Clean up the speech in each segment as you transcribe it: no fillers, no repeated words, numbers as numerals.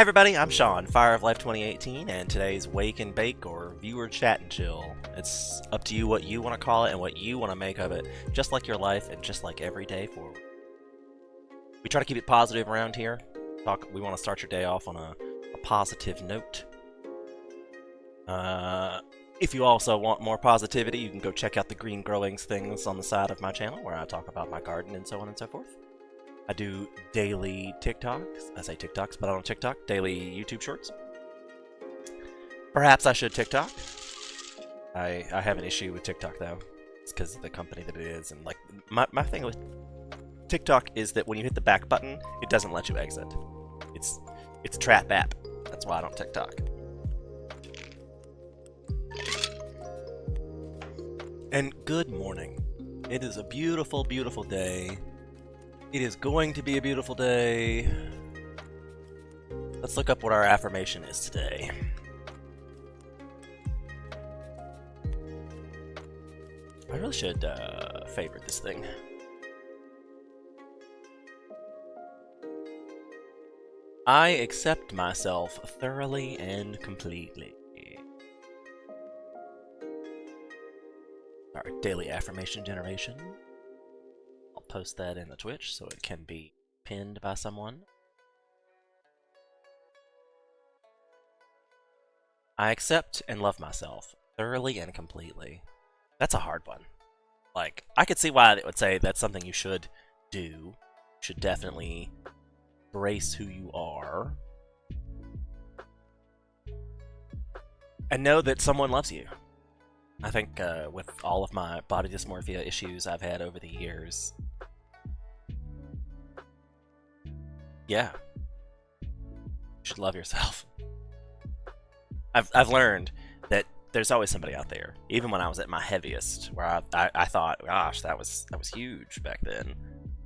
Hi everybody, I'm Sean, Fire of Life 2018, and today's Wake and Bake or Viewer Chat and Chill. It's up to you what you want to call it and what you want to make of it, just like your life and just like every day forward. We try to keep it positive around here. We want to start your day off on a positive note. If you also want more positivity, you can go check out the Green Growings things on the side of my channel where I talk about my garden and so on and so forth. I do daily TikToks. I say TikToks, but I don't TikTok. Daily YouTube shorts. Perhaps I should TikTok. I have an issue with TikTok though. It's because of the company that it is, and like my thing with TikTok is that when you hit the back button, it doesn't let you exit. It's a trap app. That's why I don't TikTok. And good morning. It is a beautiful, beautiful day. It is going to be a beautiful day. Let's look up what our affirmation is today. I really should favorite this thing. I accept myself thoroughly and completely. Our daily affirmation generation. Post that in the Twitch so it can be pinned by someone. I accept and love myself thoroughly and completely. That's a hard one. Like, I could see why it would say that's something you should do. You should definitely embrace who you are. And know that someone loves you. I think with all of my body dysmorphia issues I've had over the years, yeah, you should love yourself. I've learned that there's always somebody out there, even when I was at my heaviest, where I thought, gosh, that was huge back then.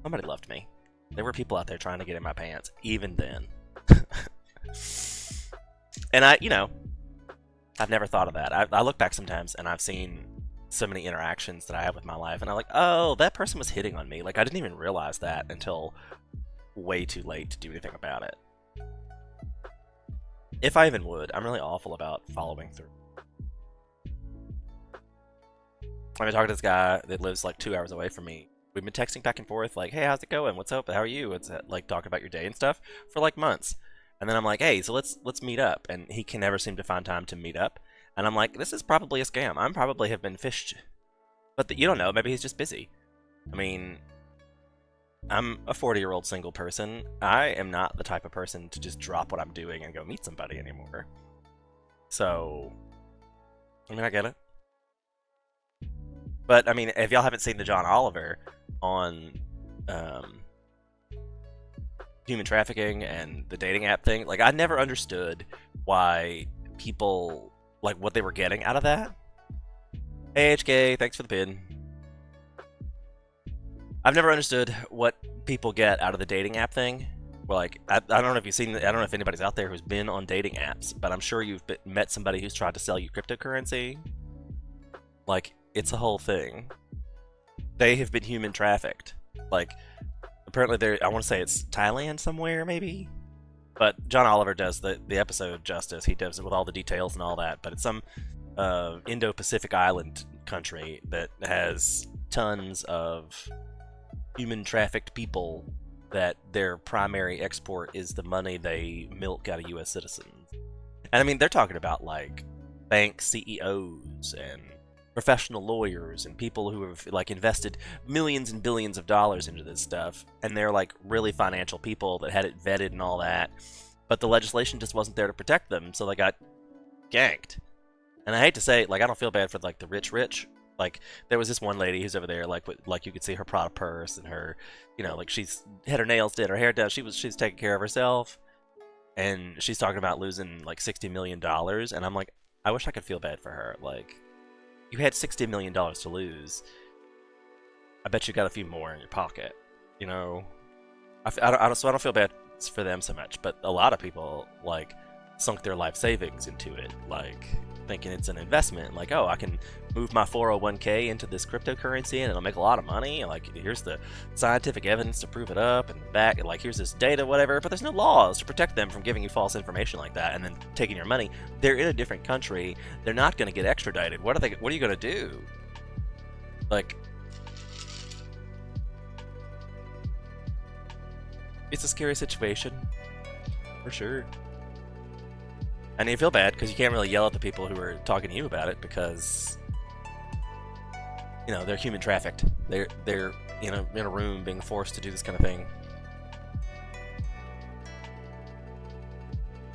Somebody loved me. There were people out there trying to get in my pants, even then. And I've never thought of that. I look back sometimes and I've seen so many interactions that I have with my life, and I'm like, oh, that person was hitting on me. Like, I didn't even realize that until way too late to do anything about it. If I even would, I'm really awful about following through. I've been talking to this guy that lives like 2 hours away from me. We've been texting back and forth, like, hey, how's it going? What's up? How are you? It's like talking about your day and stuff for like months. And then I'm like, hey, so let's meet up. And he can never seem to find time to meet up. And I'm like, this is probably a scam. I probably have been fished. But you don't know. Maybe he's just busy. I mean, I'm a 40-year-old single person. I am not the type of person to just drop what I'm doing and go meet somebody anymore. So, I mean, I get it. But, I mean, if y'all haven't seen the John Oliver on human trafficking and the dating app thing, like, I never understood why people, like, what they were getting out of that. Hey, HK, thanks for the pin. I've never understood what people get out of the dating app thing. Well, like, I don't know if you've seen, I don't know if anybody's out there who's been on dating apps, but I'm sure you've met somebody who's tried to sell you cryptocurrency. Like, it's a whole thing. They have been human trafficked. Like, apparently I want to say it's Thailand somewhere, maybe? But John Oliver does the episode justice. He does it with all the details and all that, but it's some Indo-Pacific island country that has tons of human trafficked people that their primary export is the money they milk out of US citizens. And I mean, they're talking about like bank CEOs and professional lawyers and people who have like invested millions and billions of dollars into this stuff, and they're like really financial people that had it vetted and all that, but the legislation just wasn't there to protect them, so they got ganked. And I hate to say it, like, I don't feel bad for like the rich. Like, there was this one lady who's over there, like you could see her Prada purse and her, like she's had her nails did, her hair done, she's taking care of herself, and she's talking about losing like $60 million, and I'm like, I wish I could feel bad for her. Like, you had $60 million to lose. I bet you got a few more in your pocket, I don't feel bad for them so much, but a lot of people, like, sunk their life savings into it, like thinking it's an investment. Like, oh, I can move my 401k into this cryptocurrency and it'll make a lot of money. Like, here's the scientific evidence to prove it up and back. Like, here's this data, whatever. But there's no laws to protect them from giving you false information like that and then taking your money. They're in a different country. They're not going to get extradited. What are you going to do? Like, it's a scary situation, for sure. And you feel bad because you can't really yell at the people who are talking to you about it because, you know, they're human trafficked. They're in a room being forced to do this kind of thing.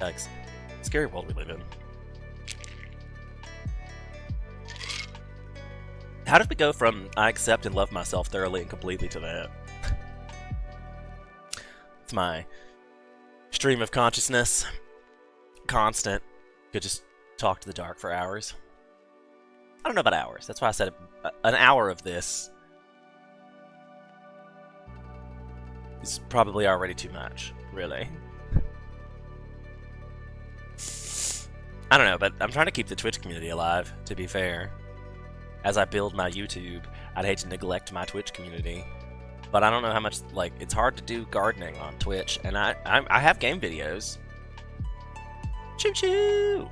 Yikes. Scary world we live in. How did we go from I accept and love myself thoroughly and completely to that? It's my stream of consciousness. Constant. Could just talk to the dark for hours. I don't know about hours. That's why I said an hour of this is probably already too much, really. I don't know, but I'm trying to keep the Twitch community alive, to be fair. As I build my YouTube, I'd hate to neglect my Twitch community. But I don't know how much, like, it's hard to do gardening on Twitch, and I have game videos. Choo choo!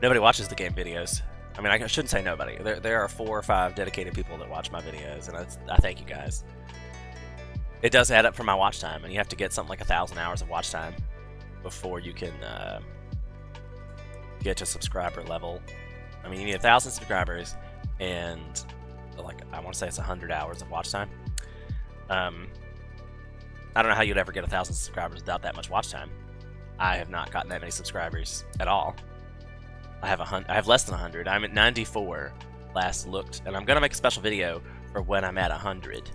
Nobody watches the game videos. I mean, I shouldn't say nobody. There are 4 or 5 dedicated people that watch my videos, and I thank you guys. It does add up for my watch time, and you have to get something like 1,000 hours of watch time before you can get to subscriber level. I mean, you need 1,000 subscribers, and like I want to say it's 100 hours of watch time. I don't know how you'd ever get 1,000 subscribers without that much watch time. I have not gotten that many subscribers at all. I have less than 100. I'm at 94 last looked, and I'm gonna make a special video for when I'm at 100.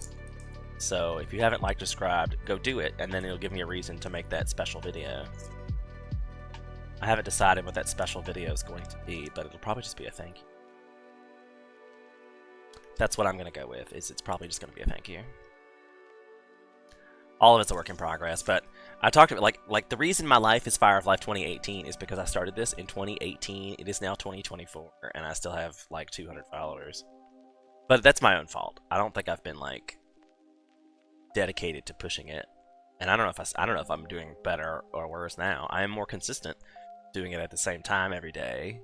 So if you haven't liked or subscribed, go do it, and then it'll give me a reason to make that special video. I haven't decided what that special video is going to be, but it'll probably just be a thank you. That's what I'm gonna go with. It's probably just gonna be a thank you. All of it's a work in progress, but I talked about like the reason my life is Fire of Life 2018 is because I started this in 2018. It is now 2024, and I still have like 200 followers. But that's my own fault. I don't think I've been like dedicated to pushing it, and I don't know if I'm doing better or worse now. I am more consistent, doing it at the same time every day.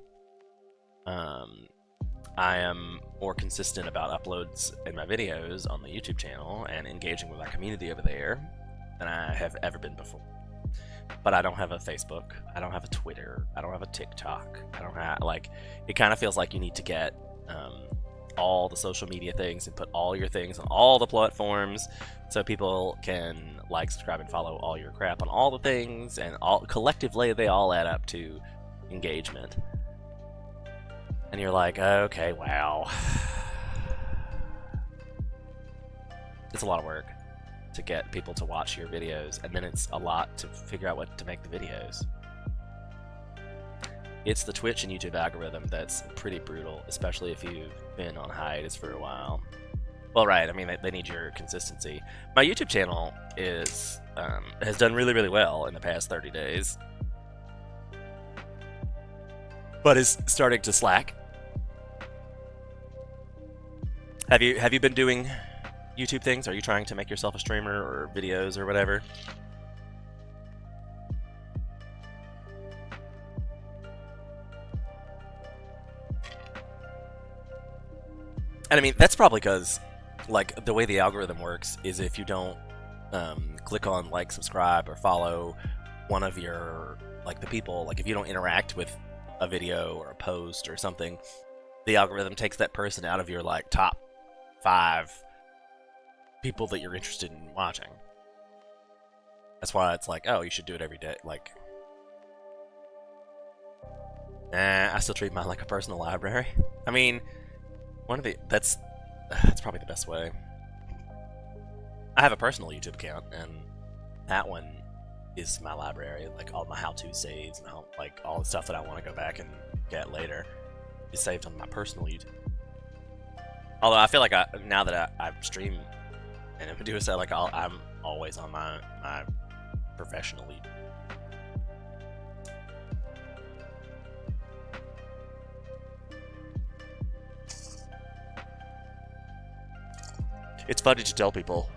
I am more consistent about uploads in my videos on the YouTube channel and engaging with my community over there than I have ever been before. But I don't have a Facebook, I don't have a Twitter, I don't have a TikTok, I don't have, like, it kind of feels like you need to get all the social media things and put all your things on all the platforms so people can like, subscribe, and follow all your crap on all the things, and all collectively they all add up to engagement. And you're like, okay, wow. It's a lot of work to get people to watch your videos, and then it's a lot to figure out what to make the videos. It's the Twitch and YouTube algorithm that's pretty brutal, especially if you've been on hiatus for a while. Well, right, I mean, they need your consistency. My YouTube channel is has done really, really well in the past 30 days. But is starting to slack. Have you been doing YouTube things? Are you trying to make yourself a streamer or videos or whatever? And I mean, that's probably because, like, the way the algorithm works is if you don't click on like, subscribe, or follow one of your, like, the people, like if you don't interact with a video or a post or something, the algorithm takes that person out of your like top 5 people that you're interested in watching. That's why it's like, oh, you should do it every day. Like, I still treat mine like a personal library. I mean, that's probably the best way. I have a personal YouTube account, and that one is my library. Like, all my how-to saves and like all the stuff that I want to go back and get later is saved on my personal YouTube. Although I feel like now that I stream and if I do a set, like I'm always on my professional YouTube. It's funny to tell people.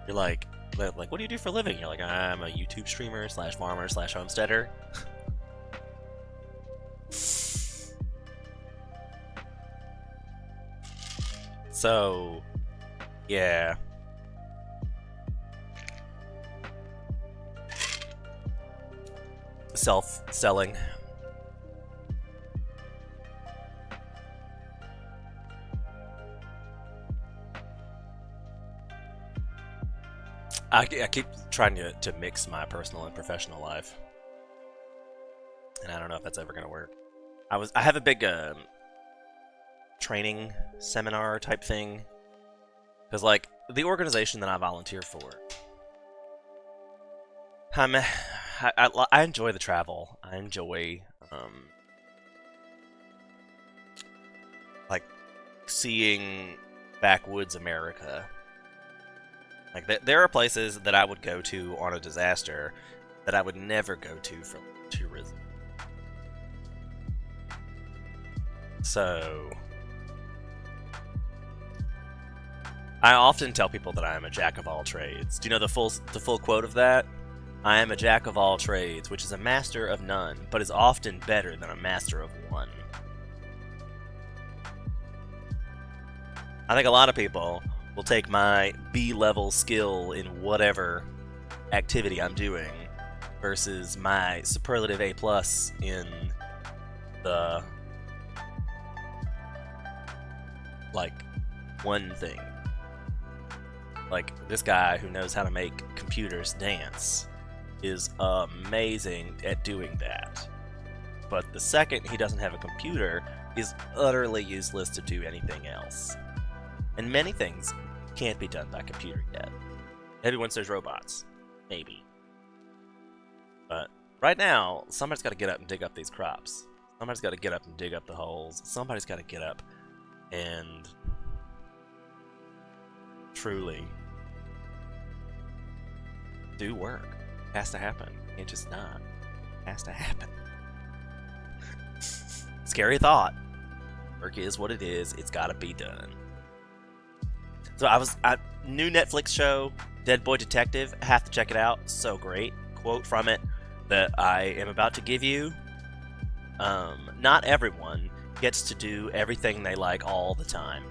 You're like, what do you do for a living? You're like, I'm a YouTube streamer slash farmer slash homesteader. So, yeah. Self-selling. I keep trying to mix my personal and professional life, and I don't know if that's ever gonna work. I have a big training seminar type thing, because like the organization that I volunteer for, I enjoy the travel. I enjoy like seeing backwoods America. Like there are places that I would go to on a disaster that I would never go to for tourism. So I often tell people that I am a jack of all trades. Do you know the full quote of that? I am a jack of all trades, which is a master of none, but is often better than a master of one. I think a lot of people will take my B-level skill in whatever activity I'm doing versus my superlative A+ in the like one thing. Like this guy who knows how to make computers dance is amazing at doing that. But the second he doesn't have a computer, is utterly useless to do anything else. And many things can't be done by computer yet. Maybe once there's robots. Maybe. But right now, somebody's got to get up and dig up these crops. Somebody's got to get up and dig up the holes. Somebody's got to get up and truly do work. It has to happen. It just not. It has to happen. Scary thought. Work is what it is. It's got to be done. So new Netflix show, Dead Boy Detective. Have to check it out. So great. Quote from it that I am about to give you. Not everyone gets to do everything they like all the time.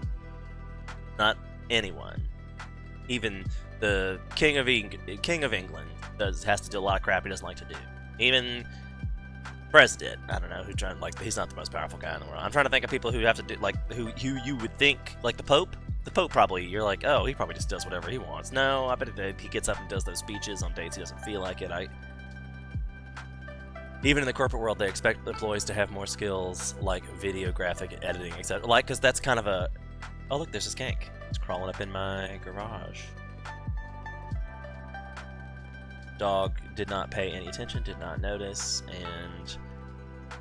Not anyone. Even the King of England has to do a lot of crap he doesn't like to do. Even president, I don't know, he's not the most powerful guy in the world. I'm trying to think of people who have to do who you would think like the Pope. The Pope probably, you're like, oh, he probably just does whatever he wants. No, I bet he gets up and does those speeches on dates he doesn't feel like it. Even in the corporate world, they expect employees to have more skills like video, graphic, editing, etc. Because that's kind of a... Oh, look, there's a skank. It's crawling up in my garage. Dog did not pay any attention, did not notice, and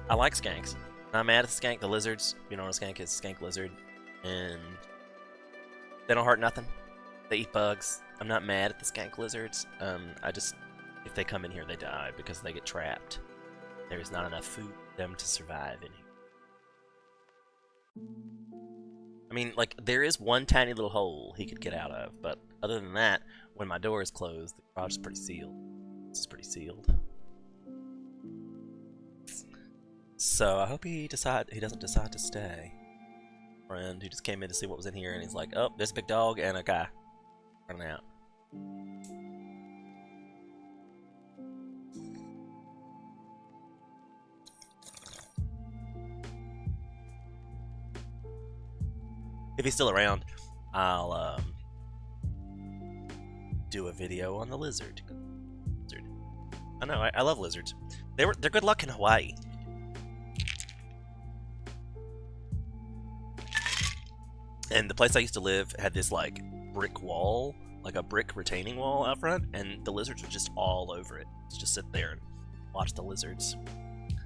I like skanks. I'm mad at the skank, the lizards. You know what a skank is? Skank lizard. And they don't hurt nothing. They eat bugs. I'm not mad at the skank lizards. If they come in here, they die because they get trapped. There's not enough food for them to survive in here. I mean, like, there is one tiny little hole he could get out of, but other than that, when my door is closed, the garage is pretty sealed. This is pretty sealed. So I hope he doesn't decide to stay. Friend who just came in to see what was in here, and he's like, oh, there's a big dog and a guy running out. If he's still around, I'll do a video on the lizard. I know, I love lizards. They're good luck in Hawaii. And the place I used to live had this like brick wall, like a brick retaining wall out front, and the lizards would just all over it. Just sit there and watch the lizards.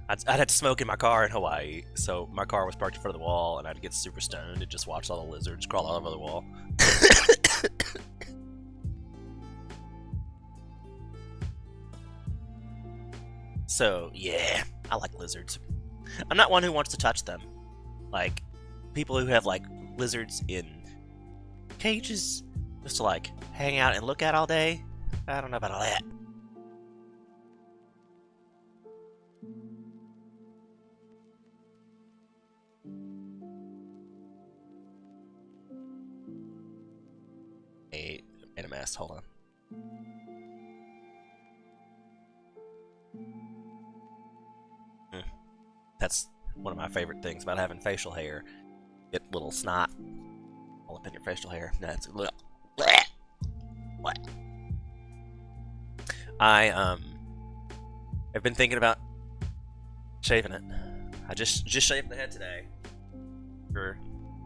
I'd had to smoke in my car in Hawaii, so my car was parked in front of the wall, and I'd get super stoned and just watch all the lizards crawl all over the wall. So, yeah, I like lizards. I'm not one who wants to touch them. Like, people who have, like, lizards in cages just to like hang out and look at all day. I don't know about all that. A mess. Hold on. That's one of my favorite things about having facial hair. Get little snot all up in your facial hair. That's what. I have been thinking about shaving it. I just shaved the head today. We're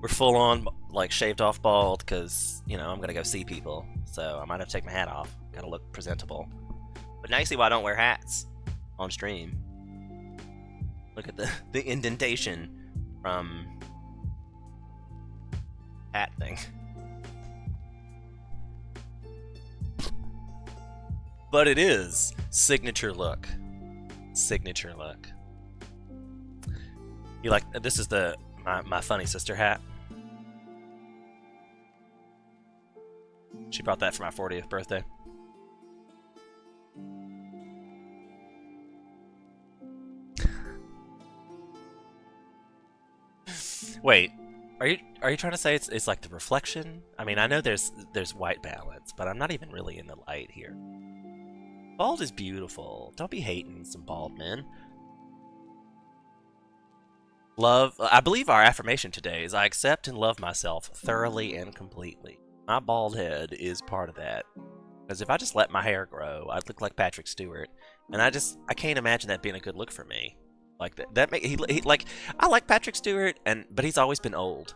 full on like shaved off bald because you know I'm gonna go see people, so I might have to take my hat off. Gotta look presentable. But now you see why I don't wear hats on stream. Look at the indentation from hat thing. But it is signature look. Signature look. You like this is my funny sister hat. She brought that for my 40th birthday. Wait, are you trying to say it's like the reflection? I mean, I know there's white balance, but I'm not even really in the light here. Bald is beautiful. Don't be hating some bald men. Love. I believe our affirmation today is I accept and love myself thoroughly and completely. My bald head is part of that. Because if I just let my hair grow, I'd look like Patrick Stewart, and I can't imagine that being a good look for me. Like I like Patrick Stewart, but he's always been old.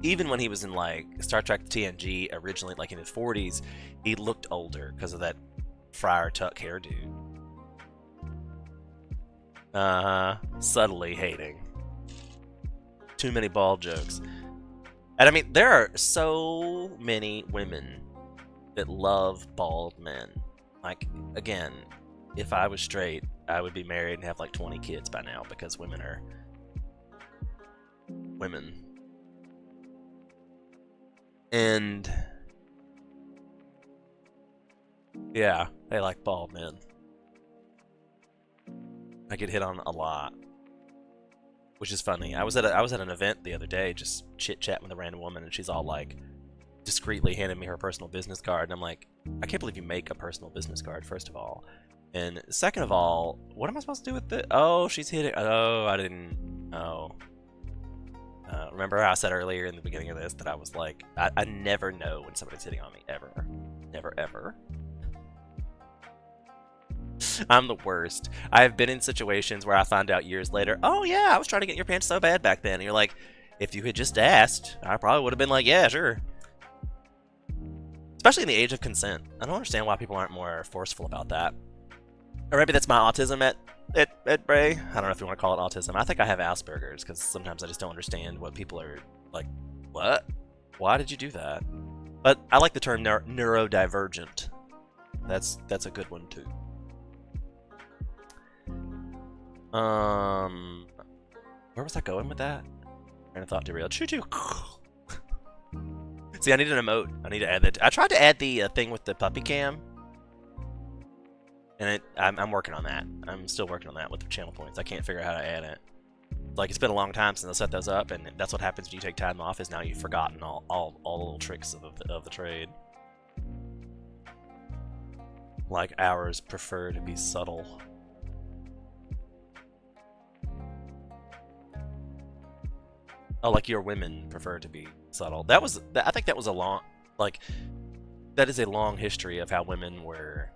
Even when he was in like Star Trek TNG originally, like in his 40s, he looked older because of that Friar Tuck hairdo. Subtly hating. Too many bald jokes. And I mean, there are so many women that love bald men. Like, again, if I was straight, I would be married and have like 20 kids by now because women are women. And yeah, they like bald men. I get hit on a lot, which is funny. I was at an event the other day, just chit chatting with a random woman, and she's all like, discreetly handed me her personal business card, and I'm like, I can't believe you make a personal business card, first of all. And second of all, what am I supposed to do with it? Oh, she's hitting. Oh, I didn't. Oh. Remember how I said earlier in the beginning of this that I was like, I never know when somebody's hitting on me, ever. Never, ever. I'm the worst. I have been in situations where I find out years later, oh yeah, I was trying to get your pants so bad back then. And you're like, if you had just asked, I probably would have been like, yeah, sure. Especially in the age of consent. I don't understand why people aren't more forceful about that. Or maybe that's my autism at Bray. I don't know if you want to call it autism. I think I have Asperger's because sometimes I just don't understand what people are like, what? Why did you do that? But I like the term neurodivergent. That's a good one too. Where was I going with that? Train of thought derailed. Choo choo. See, I need an emote. I need to add that. I tried to add the thing with the puppy cam, and I'm working on that. I'm still working on that with the channel points. I can't figure out how to add it. Like, it's been a long time since I set those up, and that's what happens when you take time off. Is now you've forgotten all the little tricks of the trade. Like ours prefer to be subtle. Oh, like your women prefer to be subtle. I think that was a long, like, that is a long history of how women were.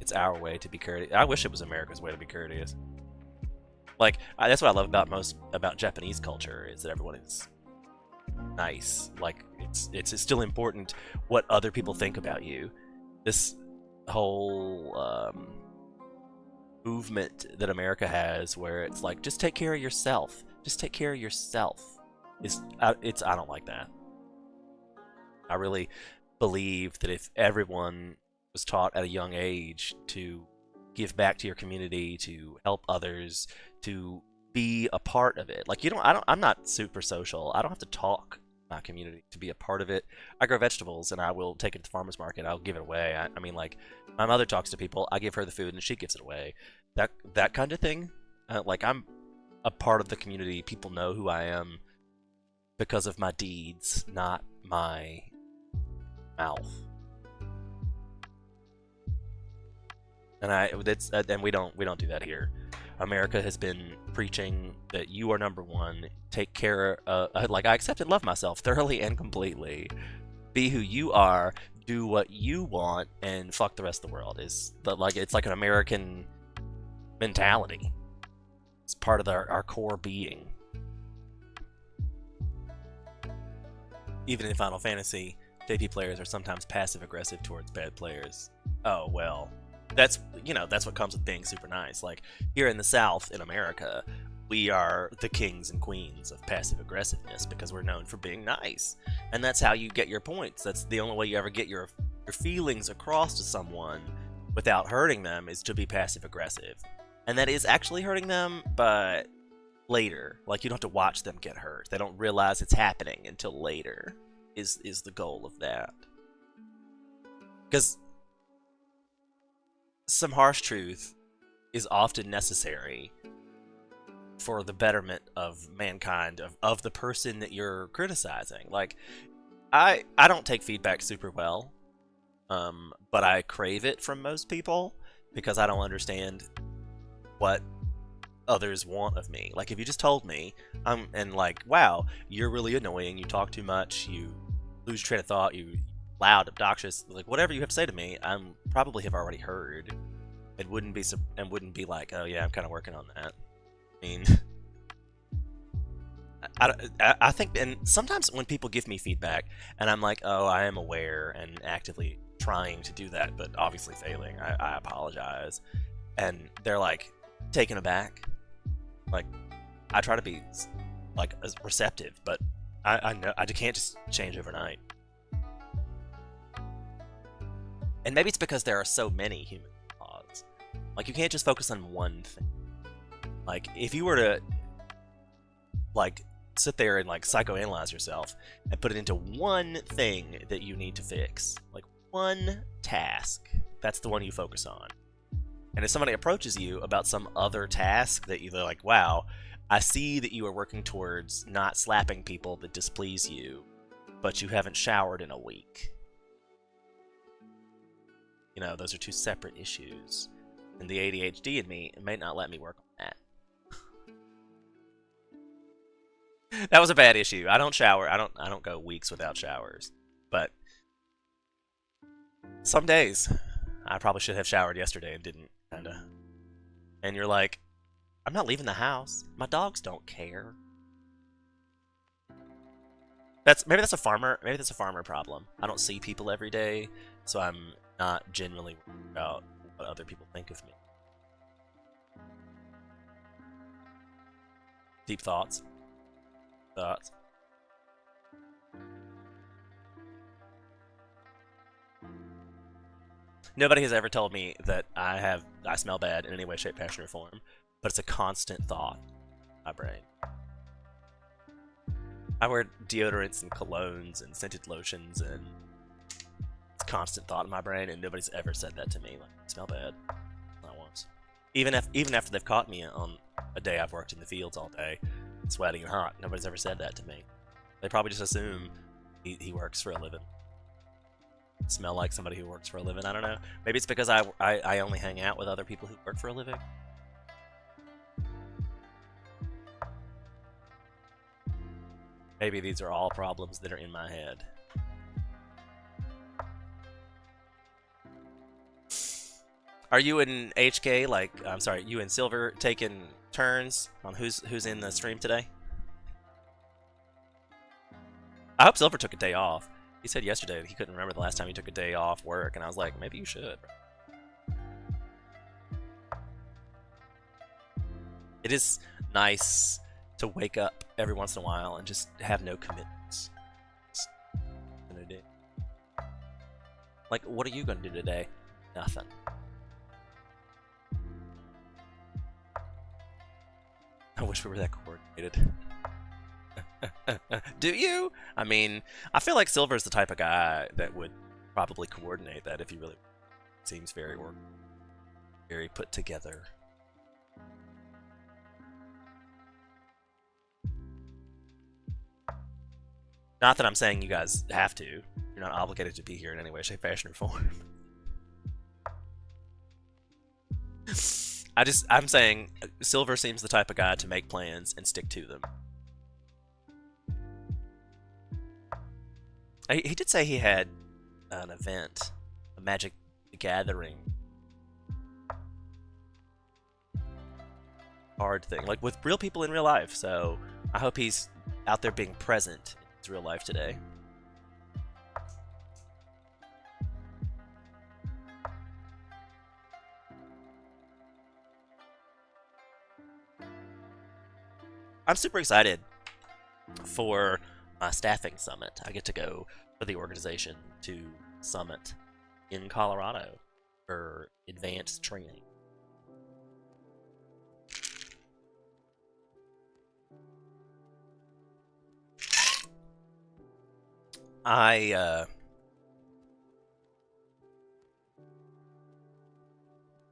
It's our way to be courteous. I wish it was America's way to be courteous. Like, that's what I love about Japanese culture is that everyone is nice. Like, it's still important what other people think about you. This whole movement that America has, where it's like, just take care of yourself. Just take care of yourself. I don't like that. I really believe that if everyone was taught at a young age to give back to your community, to help others, to be a part of it. Like, I'm not super social. I don't have to talk my community, to be a part of it. I grow vegetables and I will take it to the farmer's market. I'll give it away. I mean, like, my mother talks to people. I give her the food and she gives it away. That kind of thing. Like, I'm a part of the community. People know who I am because of my deeds, not my mouth. And we don't do that here. America has been preaching that you are number one. Take care. Like, I accept and love myself thoroughly and completely. Be who you are. Do what you want, and fuck the rest of the world. It's like an American mentality. It's part of our core being. Even in Final Fantasy, JP players are sometimes passive aggressive towards bad players. Oh well. That's what comes with being super nice. Like, here in the South, in America, we are the kings and queens of passive aggressiveness because we're known for being nice. And that's how you get your points. That's the only way you ever get your feelings across to someone without hurting them, is to be passive aggressive. And that is actually hurting them, but later. Like, you don't have to watch them get hurt. They don't realize it's happening until later is the goal of that. Because some harsh truth is often necessary for the betterment of mankind, of the person that you're criticizing. Like, I don't take feedback super well, but I crave it from most people because I don't understand what others want of me. Like, if you just told me, and like, wow, you're really annoying, you talk too much, you lose your train of thought, you loud, obnoxious, like, whatever you have to say to me, I'm probably have already heard. It wouldn't be like, oh yeah, I'm kind of working on that. I mean, I think, and sometimes when people give me feedback, and I'm like, oh, I am aware and actively trying to do that, but obviously failing, I apologize. And they're like taken aback. Like, I try to be like receptive, but I know I can't just change overnight. And maybe it's because there are so many human flaws. Like, you can't just focus on one thing. Like, if you were to like sit there and like psychoanalyze yourself and put it into one thing that you need to fix, like one task, that's the one you focus on. And if somebody approaches you about some other task that you're like, wow, I see that you are working towards not slapping people that displease you, but you haven't showered in a week. You know, those are two separate issues. And the ADHD in me may not let me work on that. That was a bad issue. I don't shower. I don't go weeks without showers. But some days I probably should have showered yesterday and didn't, kinda. And you're like, I'm not leaving the house. My dogs don't care. Maybe that's a farmer problem. I don't see people every day, so I'm not genuinely worried about what other people think of me. Deep thoughts. Nobody has ever told me that I smell bad in any way, shape, fashion, or form, but it's a constant thought in my brain. I wear deodorants and colognes and scented lotions, and it's a constant thought in my brain, and nobody's ever said that to me. Like, I smell bad. Not once. Even after they've caught me on a day I've worked in the fields all day, sweaty and hot, nobody's ever said that to me. They probably just assume he works for a living. Smell like somebody who works for a living. I don't know. Maybe it's because I only hang out with other people who work for a living. Maybe these are all problems that are in my head. Are you in HK, like, I'm sorry, you and Silver taking turns on who's in the stream today? I hope Silver took a day off. He said yesterday that he couldn't remember the last time he took a day off work, and I was like, maybe you should. It is nice to wake up every once in a while and just have no commitments. Like, what are you going to do today? Nothing. I wish we were that coordinated. Do you? I mean, I feel like Silver's the type of guy that would probably coordinate that if he really seems very put together. Not that I'm saying you guys have to. You're not obligated to be here in any way, shape, fashion, or form. I'm saying Silver seems the type of guy to make plans and stick to them. He did say he had an event, a Magic the Gathering card thing, like with real people in real life. So I hope he's out there being present in his real life today. I'm super excited for my staffing summit. I get to go for the organization to summit in Colorado for advanced training. I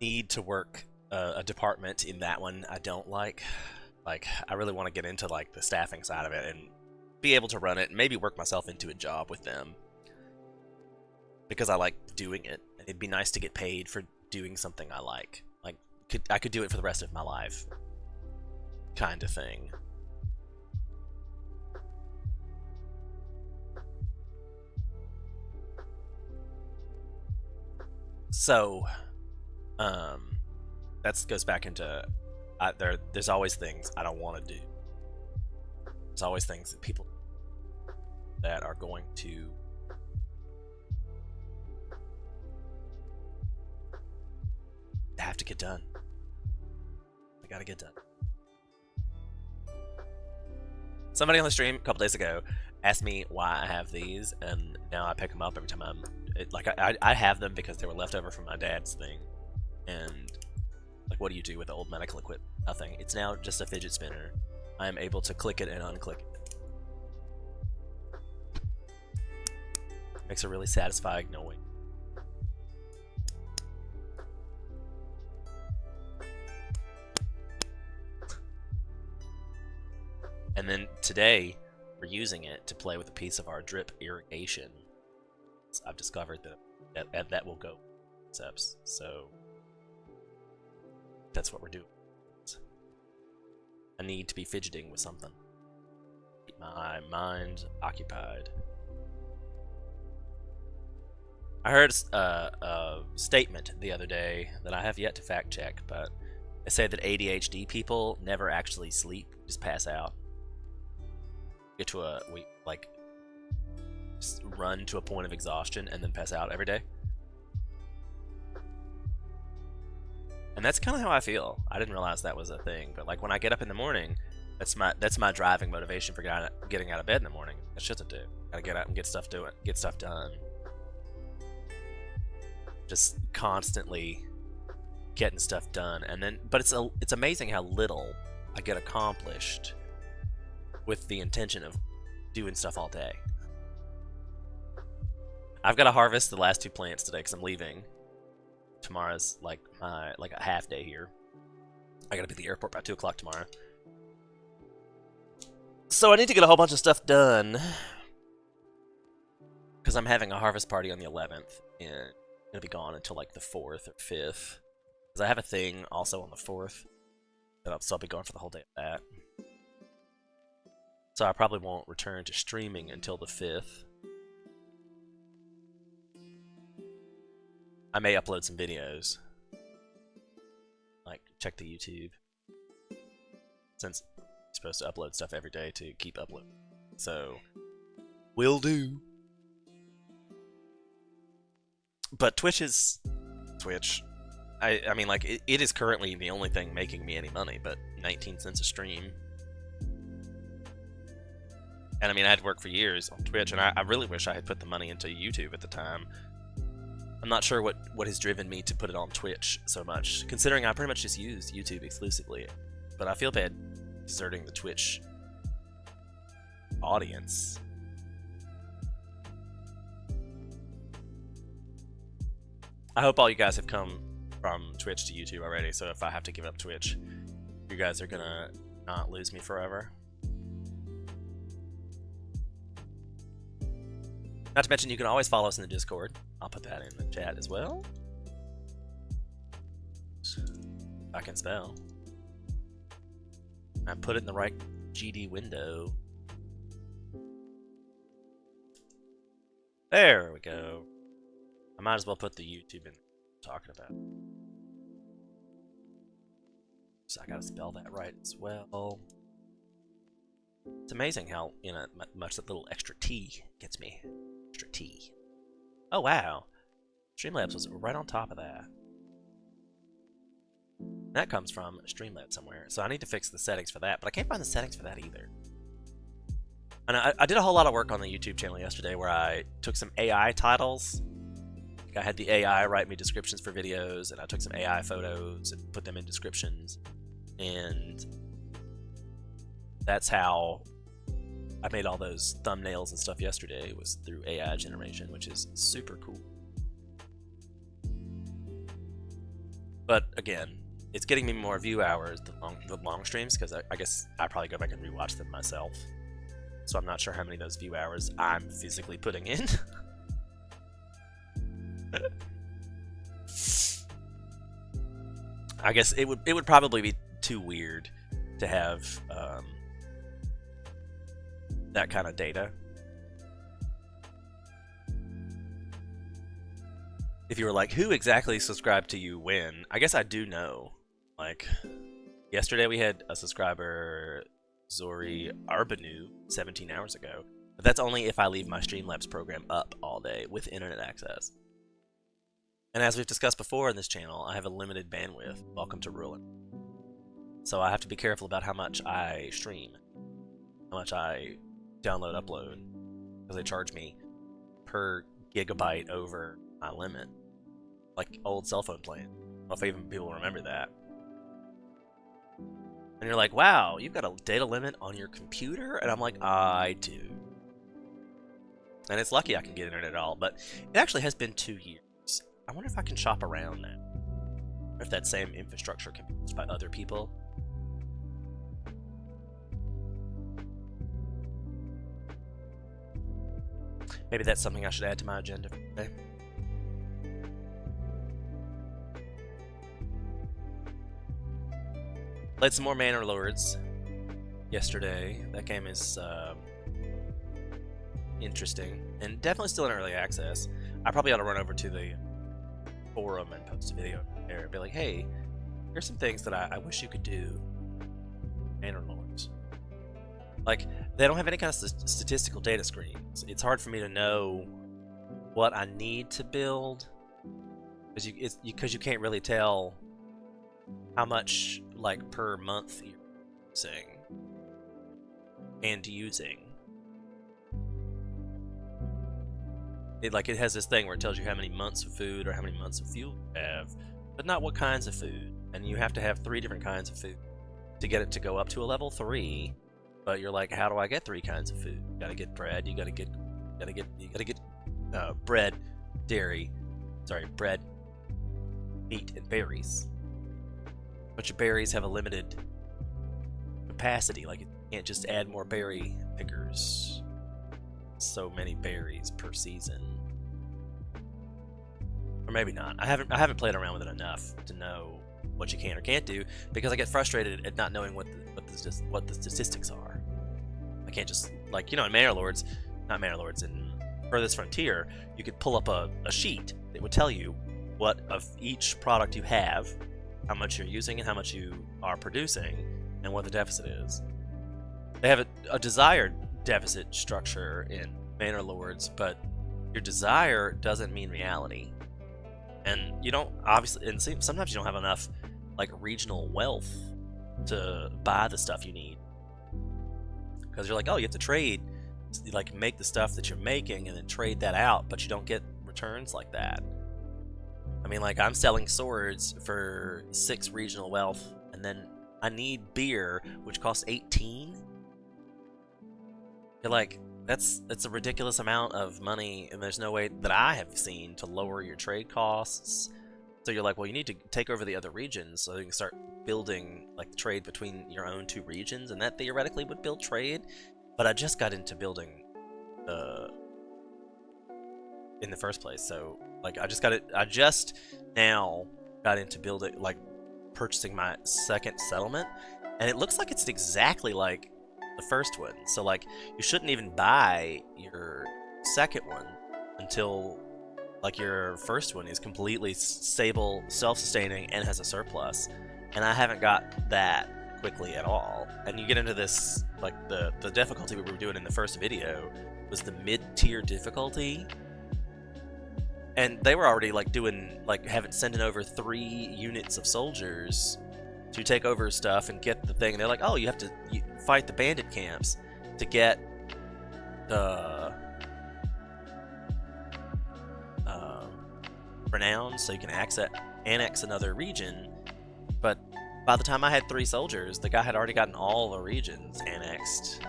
need to work a department in that one I don't like. Like, I really want to get into like the staffing side of it and be able to run it and maybe work myself into a job with them because I like doing it. It'd be nice to get paid for doing something I like. Like, I could do it for the rest of my life, kind of thing. So, that goes back into there's always things I don't want to do. There's always things that people that are going to have to get done. They gotta get done. Somebody on the stream a couple days ago asked me why I have these, and now I pick them up every time I have them because they were left over from my dad's thing. And like, what do you do with the old medical equipment? Nothing. It's now just a fidget spinner. I am able to click it and unclick it. Makes a really satisfying noise. And then today, we're using it to play with a piece of our drip irrigation. So I've discovered that will go steps. So that's what we're doing. I need to be fidgeting with something. Keep my mind occupied. I heard a statement the other day that I have yet to fact check, but they say that ADHD people never actually sleep, just pass out. Get to just run to a point of exhaustion and then pass out every day. And that's kind of how I feel. I didn't realize that was a thing, but like when I get up in the morning, that's my driving motivation for getting out of bed in the morning. That's shit to do. Gotta get out and get stuff done. Just constantly getting stuff done, and then but it's amazing how little I get accomplished with the intention of doing stuff all day. I've got to harvest the last 2 plants today because I'm leaving. Tomorrow's like a half day here. I gotta be at the airport by 2 o'clock tomorrow. So I need to get a whole bunch of stuff done because I'm having a harvest party on the 11th and I'm gonna be gone until like the 4th or 5th. Because I have a thing also on the 4th. So I'll be gone for the whole day of that. So I probably won't return to streaming until the 5th. I may upload some videos. Like, check the YouTube. Since I'm supposed to upload stuff every day to keep uploading. So, will do. But Twitch is... Twitch. I mean, like, it is currently the only thing making me any money, but 19 cents a stream. And I mean, I had worked for years on Twitch, and I really wish I had put the money into YouTube at the time. I'm not sure what has driven me to put it on Twitch so much, considering I pretty much just use YouTube exclusively. But I feel bad deserting the Twitch audience. I hope all you guys have come from Twitch to YouTube already, so if I have to give up Twitch, you guys are gonna not lose me forever. Not to mention, you can always follow us in the Discord. I'll put that in the chat as well. I can spell. I put it in the right GD window. There we go. I might as well put the YouTube in talking about. So I gotta spell that right as well. It's amazing how, you know, much that little extra T gets me. Extra T. Oh wow. Streamlabs was right on top of that. That comes from Streamlabs somewhere. So I need to fix the settings for that, but I can't find the settings for that either. And I did a whole lot of work on the YouTube channel yesterday where I took some AI titles. I had the AI write me descriptions for videos, and I took some AI photos and put them in descriptions. And that's how I made all those thumbnails and stuff yesterday, was through AI generation, which is super cool. But again, it's getting me more view hours, the long streams, because I guess I probably go back and rewatch them myself. So I'm not sure how many of those view hours I'm physically putting in. I guess it would probably be too weird to have that kind of data. If you were like, who exactly subscribed to you when? I guess I do know. Like, yesterday we had a subscriber, Zori Arbanu, 17 hours ago. But that's only if I leave my Streamlabs program up all day with internet access. And as we've discussed before in this channel, I have a limited bandwidth. Welcome to Ruin. So I have to be careful about how much I stream, how much I download, upload, because they charge me per gigabyte over my limit, like old cell phone plan. I don't know if even people remember that. And you're like, wow, you've got a data limit on your computer? And I'm like, I do. And it's lucky I can get internet at all, but it actually has been 2 years. I wonder if I can shop around that. Or if that same infrastructure can be used by other people. Maybe that's something I should add to my agenda for today. Played some more Manor Lords yesterday. That game is interesting and definitely still in early access. I probably ought to run over to the forum and post a video there and be like, hey, here's some things that I wish you could do. Manor Lords. Like, they don't have any kind of statistical data screens. It's hard for me to know what I need to build because you can't really tell how much, like, per month you're using and using. It has this thing where it tells you how many months of food or how many months of fuel you have, but not what kinds of food. And you have to have 3 different kinds of food to get it to go up to a level 3. But you're like, how do I get 3 kinds of food? You gotta get bread. You gotta get bread, bread, meat, and berries. But your berries have a limited capacity. Like, you can't just add more berry pickers. So many berries per season, or maybe not. I haven't played around with it enough to know what you can or can't do, because I get frustrated at not knowing what the statistics are. I can't just, like, you know, in in Furthest Frontier, you could pull up a sheet that would tell you what of each product you have, how much you're using and how much you are producing, and what the deficit is. They have a desired deficit structure in Manor Lords, but your desire doesn't mean reality. And you don't, obviously, and sometimes you don't have enough, like, regional wealth to buy the stuff you need. Because you're like, oh, you have to trade, like, make the stuff that you're making and then trade that out, but you don't get returns like that. I mean, like, I'm selling swords for 6 regional wealth, and then I need beer, which costs 18. You're like, it's a ridiculous amount of money, and there's no way that I have seen to lower your trade costs. So you're like, well, you need to take over the other regions so you can start building like the trade between your own two regions, and that theoretically would build trade. But I just got into building in the first place, so like I just now got into building, like purchasing my second settlement, and it looks like it's exactly like the first one. So like you shouldn't even buy your second one until like your first one is completely stable, self-sustaining, and has a surplus. And I haven't got that quickly at all. And you get into this, like the difficulty we were doing in the first video was the mid-tier difficulty, and they were already like doing like sending over 3 units of soldiers to take over stuff and get the thing. And they're like, oh, you have to fight the bandit camps to get the renown, so you can annex another region. But by the time I had 3 soldiers, the guy had already gotten all the regions annexed.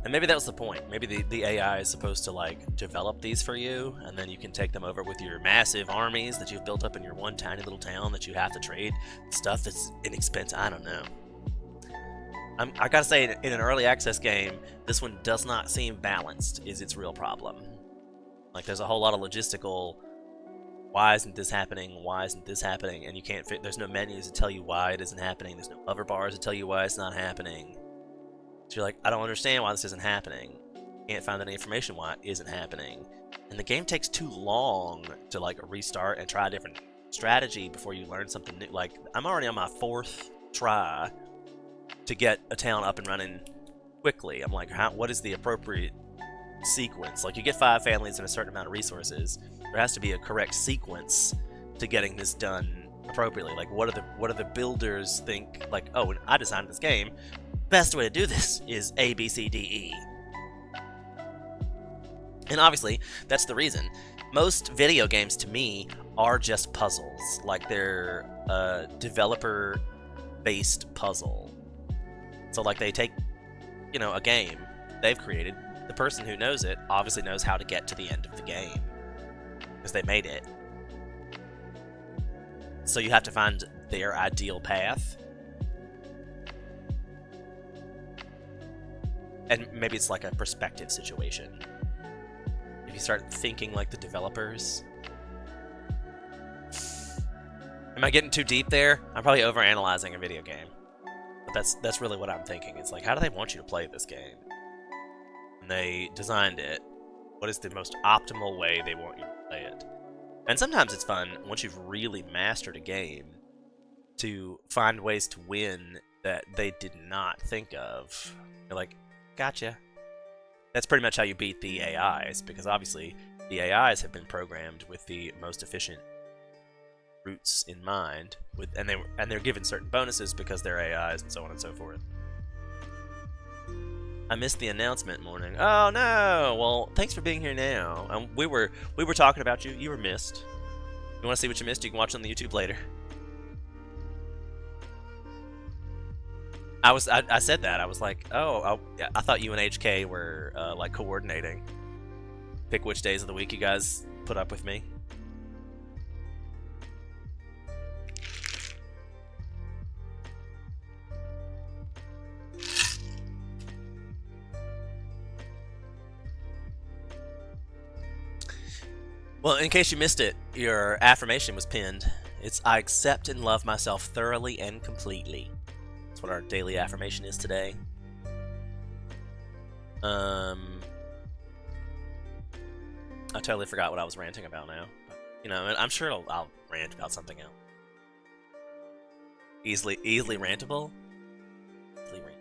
And maybe that was the point. Maybe the AI is supposed to like develop these for you, and then you can take them over with your massive armies that you've built up in your one tiny little town that you have to trade stuff that's inexpensive. I don't know. I gotta say, in an early access game, this one does not seem balanced, is its real problem. Like, there's a whole lot of logistical, why isn't this happening, why isn't this happening, and you can't fit, there's no menus to tell you why it isn't happening, there's no hover bars to tell you why it's not happening. So you're like, I don't understand why this isn't happening. Can't find any information why it isn't happening. And the game takes too long to like restart and try a different strategy before you learn something new. Like, I'm already on my 4th try to get a town up and running quickly. I'm like, what is the appropriate sequence? Like, you get 5 families and a certain amount of resources. There has to be a correct sequence to getting this done appropriately. Like, what do the builders think? Like, oh, when I designed this game, best way to do this is A, B, C, D, E. And obviously, that's the reason. Most video games, to me, are just puzzles. Like, they're a developer-based puzzle. So, like, they take, a game they've created. The person who knows it obviously knows how to get to the end of the game, because they made it. So you have to find their ideal path. And maybe it's like a perspective situation. If you start thinking like the developers. Am I getting too deep there? I'm probably overanalyzing a video game. But that's really what I'm thinking. It's like, how do they want you to play this game? And they designed it. What is the most optimal way they want you to play it? And sometimes it's fun, once you've really mastered a game, to find ways to win that they did not think of. You're like, gotcha. That's pretty much how you beat the AIs, because obviously the AIs have been programmed with the most efficient routes in mind, and they're given certain bonuses because they're AIs and so on and so forth. I missed the announcement morning. Oh no! Well, thanks for being here now. We were talking about you. You were missed. You want to see what you missed? You can watch it on the YouTube later. I said that. I was like, oh, I thought you and HK were like coordinating. Pick which days of the week you guys put up with me. Well, in case you missed it, your affirmation was pinned. It's, I accept and love myself thoroughly and completely. That's what our daily affirmation is today. I totally forgot what I was ranting about now. But, I'm sure I'll rant about something else. Easily rantable? Easily rant.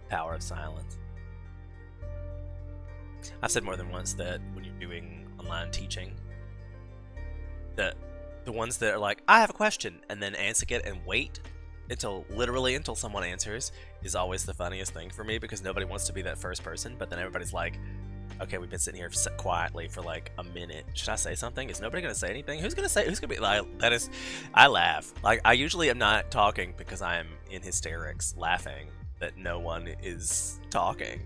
Power of silence. I've said more than once that when you're doing online teaching, that the ones that are like, I have a question, and then answer it and wait until someone answers is always the funniest thing for me, because nobody wants to be that first person, but then everybody's like, okay, we've been sitting here quietly for like a minute. Should I say something? Is nobody gonna say anything? Who's gonna be like, that is, I laugh. Like, I usually am not talking because I am in hysterics laughing that no one is talking.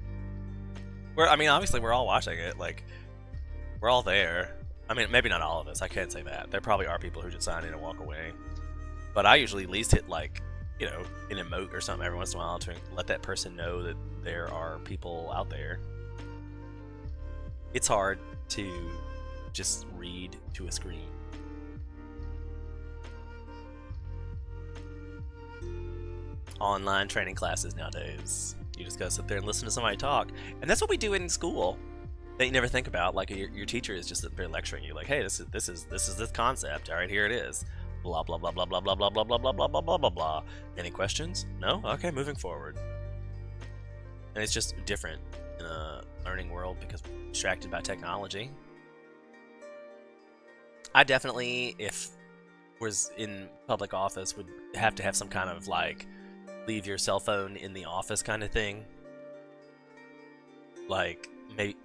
I mean, obviously we're all watching it, like, we're all there. I mean, maybe not all of us, I can't say that. There probably are people who just sign in and walk away. But I usually at least hit, like, you know, an emote or something every once in a while to let that person know that there are people out there. It's hard to just read to a screen. Online training classes nowadays. You just gotta sit there and listen to somebody talk. And that's what we do in school that you never think about. Like, your teacher is just sitting there lecturing you, like, hey, this is this concept. All right, here it is. Blah blah blah blah blah blah blah blah blah blah blah blah blah blah blah. Any questions? No? Okay, moving forward. And it's just different in a learning world because we're distracted by technology. I definitely, if was in public office, would have to have some kind of like leave your cell phone in the office kind of thing. Like, maybe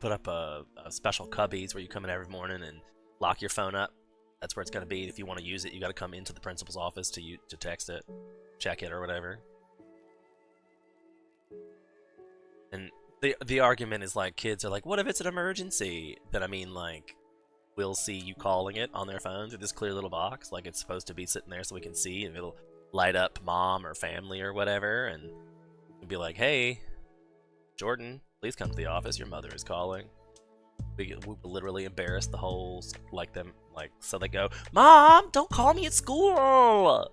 put up a special cubbies where you come in every morning and lock your phone up. That's where it's going to be. If you want to use it, you got to come into the principal's office to text it, check it, or whatever. And the argument is like, kids are like, what if it's an emergency? Then I mean, like, we'll see you calling it on their phone through this clear little box, like it's supposed to be sitting there so we can see, and it'll light up mom or family or whatever, and be like, hey, Jordan, please come to the office. Your mother is calling. We literally embarrass the whole, like, them, like, so they go, Mom, don't call me at school.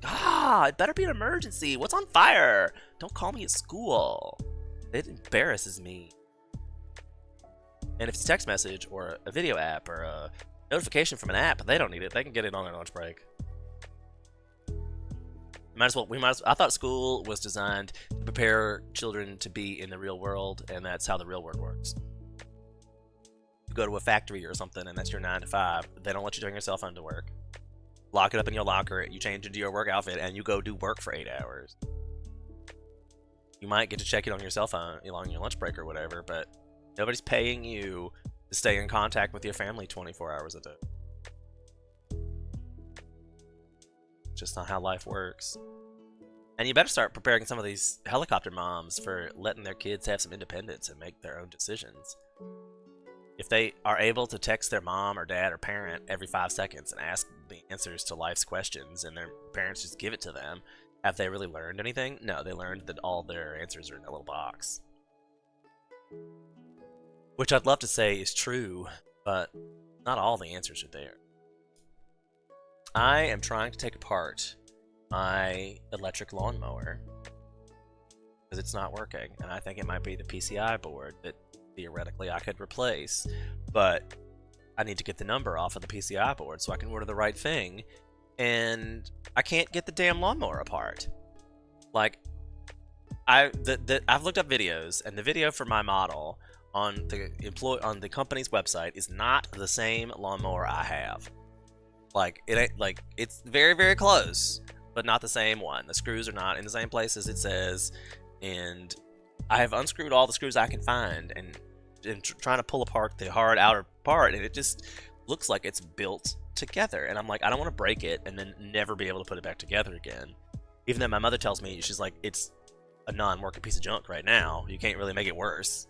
Ah, it better be an emergency. What's on fire? Don't call me at school. It embarrasses me. And if it's a text message or a video app or a notification from an app, they don't need it. They can get it on their lunch break. I thought school was designed to prepare children to be in the real world, and that's how the real world works. You go to a factory or something, and that's your 9 to 5. They don't let you bring your cell phone to work. Lock it up in your locker, you change into your work outfit, and you go do work for 8 hours. You might get to check it on your cell phone along your lunch break or whatever, but nobody's paying you to stay in contact with your family 24 hours a day. Just not how life works. And you better start preparing some of these helicopter moms for letting their kids have some independence and make their own decisions. If they are able to text their mom or dad or parent every 5 seconds and ask the answers to life's questions, and their parents just give it to them, have they really learned anything? No, they learned that all their answers are in a little box. Which I'd love to say is true, but not all the answers are there. I am trying to take apart my electric lawnmower because it's not working, and I think it might be the PCI board that theoretically I could replace, but I need to get the number off of the PCI board so I can order the right thing, and I can't get the damn lawnmower apart. Like, I've looked up videos, and the video for my model on the company's website is not the same lawnmower I have. Like, it ain't, like, it's very, very close, but not the same one. The screws are not in the same places it says, and I have unscrewed all the screws I can find and trying to pull apart the hard outer part, and it just looks like it's built together. And I'm like, I don't want to break it and then never be able to put it back together again. Even though my mother tells me, she's like, it's a non-working piece of junk right now. You can't really make it worse.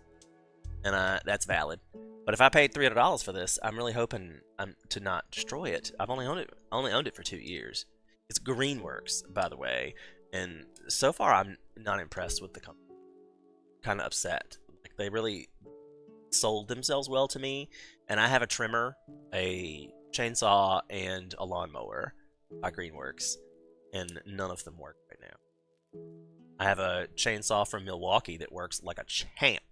And that's valid. But if I paid $300 for this, I'm really hoping to not destroy it. I've only owned it for 2 years. It's Greenworks, by the way, and so far I'm not impressed with the company. Kind of upset. Like, they really sold themselves well to me, and I have a trimmer, a chainsaw, and a lawnmower by Greenworks, and none of them work right now. I have a chainsaw from Milwaukee that works like a champ.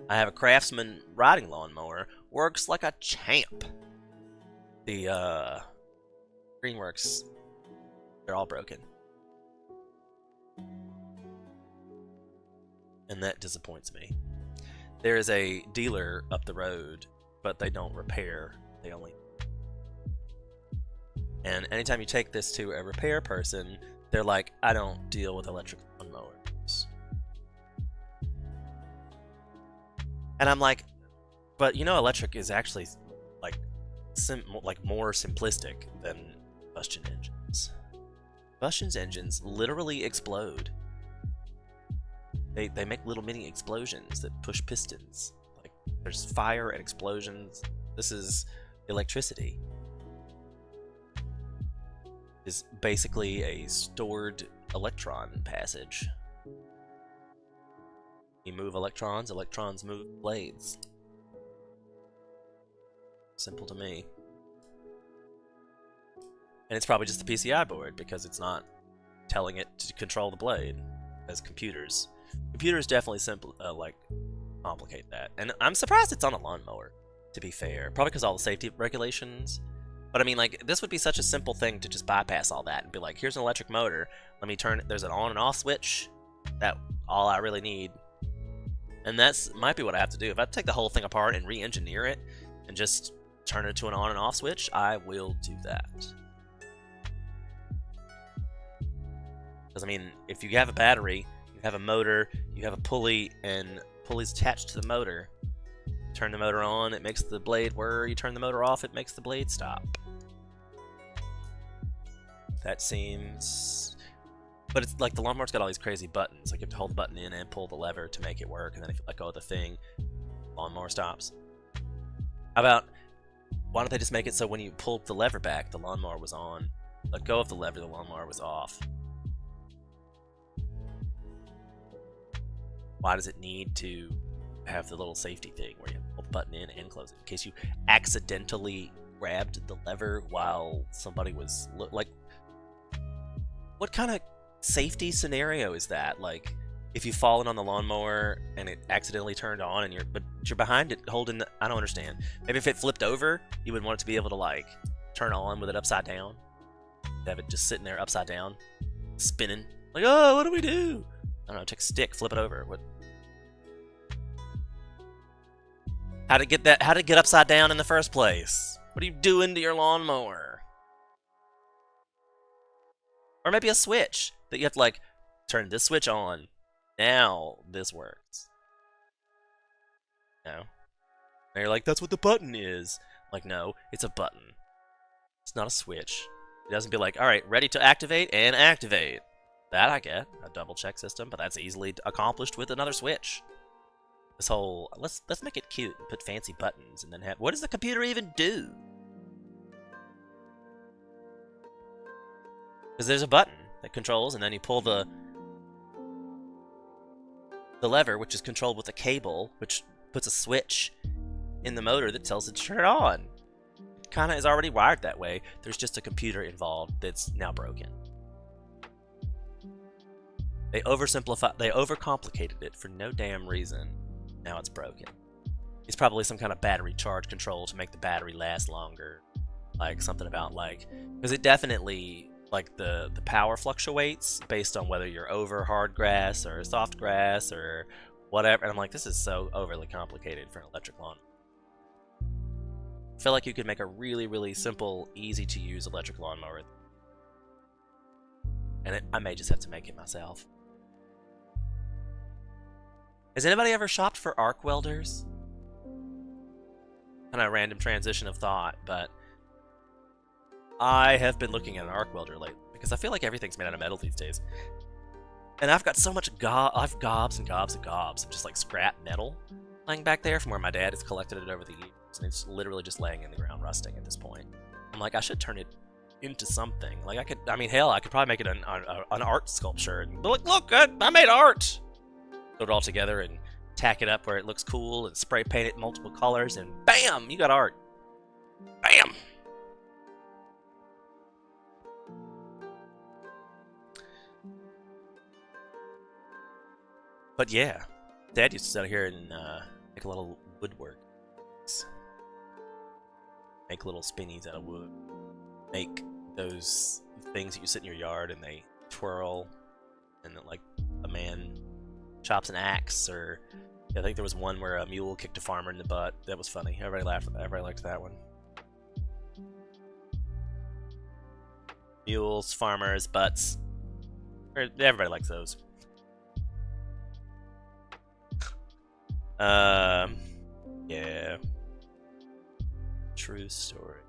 I have a Craftsman riding lawnmower, works like a champ. The Greenworks, they're all broken. And that disappoints me. There is a dealer up the road, but they don't repair, they only... And anytime you take this to a repair person, they're like, I don't deal with electric lawnmowers. And I'm like, but you know, electric is actually like more simplistic than combustion engines. Combustion engines literally explode. They make little mini explosions that push pistons. Like there's fire and explosions. This is electricity. Is basically a stored electron passage. You move electrons, electrons move blades. Simple to me. And it's probably just the PCI board because it's not telling it to control the blade as computers. Computers definitely complicate that. And I'm surprised it's on a lawnmower, to be fair. Probably because all the safety regulations. But I mean, like, this would be such a simple thing to just bypass all that and be like, here's an electric motor. Let me turn it. There's an on and off switch. That's all I really need. And that's might be what I have to do. If I take the whole thing apart and re-engineer it and just turn it to an on and off switch, I will do that. Because, I mean, if you have a battery, you have a motor, you have a pulley, and pulley's attached to the motor. Turn the motor on, it makes the blade whir. You turn the motor off, it makes the blade stop. That seems... But it's like the lawnmower's got all these crazy buttons. Like you have to hold the button in and pull the lever to make it work, and then if you let go of the thing, lawnmower stops. How about, why don't they just make it so when you pulled the lever back, the lawnmower was on? Let go of the lever, the lawnmower was off. Why does it need to have the little safety thing where you pull the button in and close it in case you accidentally grabbed the lever while somebody was like, what kind of safety scenario is that? Like, if you've fallen on the lawnmower and it accidentally turned on and you're behind it holding the, I don't understand. Maybe if it flipped over, you would want it to be able to like turn on with it upside down. Have it just sitting there upside down, spinning. Like, oh, what do we do? I don't know, take a stick, flip it over. What? How to get upside down in the first place? What are you doing to your lawnmower? Or maybe a switch that you have to like turn this switch on. Now this works. No. And you're like, that's what the button is. Like, no, it's a button. It's not a switch. It doesn't be like, all right, ready to activate and activate. That I get, a double check system, but that's easily accomplished with another switch. This whole, let's make it cute and put fancy buttons and then have, what does the computer even do? Because there's a button that controls, and then you pull the lever, which is controlled with a cable, which puts a switch in the motor that tells it to turn it on. It kind of is already wired that way. There's just a computer involved that's now broken. They overcomplicated it for no damn reason. Now it's broken. It's probably some kind of battery charge control to make the battery last longer. Like something about like, because it definitely, like the power fluctuates based on whether you're over hard grass or soft grass or whatever. And I'm like, this is so overly complicated for an electric lawn. I feel like you could make a really, really simple, easy to use electric lawnmower. And I may just have to make it myself. Has anybody ever shopped for arc welders? Kind of a random transition of thought, but I have been looking at an arc welder lately because I feel like everything's made out of metal these days. And I've got so much I've gobs and gobs and gobs of just like scrap metal laying back there from where my dad has collected it over the years, and it's literally just laying in the ground rusting at this point. I'm like, I should turn it into something. Like I mean, hell, I could probably make it an art sculpture and be like, look, I made art. Put it all together and tack it up where it looks cool and spray paint it multiple colors and bam, you got art. Bam. But yeah, Dad used to sit out here and make a little woodwork. Make little spinnies out of wood. Make those things that you sit in your yard and they twirl, and then like a man chops an axe, or I think there was one where a mule kicked a farmer in the butt. That was funny. Everybody laughed. Everybody liked that one. Mules, farmers, butts. Everybody likes those. Yeah. True story.